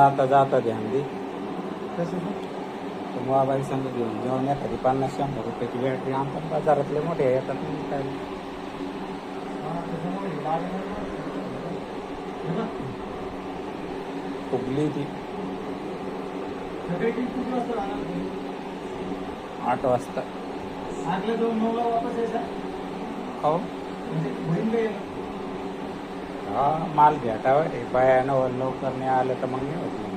जाता जाता ध्यान दे. कसं तो मोबाईल संग घेऊन एखादी 50-100 रुपयाची बॅटरी आणतात बाजारातले मोठे येतात मग काय. फुगली ती सगळे किती वाजता राहणार तुम्ही? 8 वाजता. आगल्या 9ला वापस यायचा हो म्हणजे बहीण काही हा माल भेटावा रे बायानं लवकर नाही आलं तर मग नाही होत.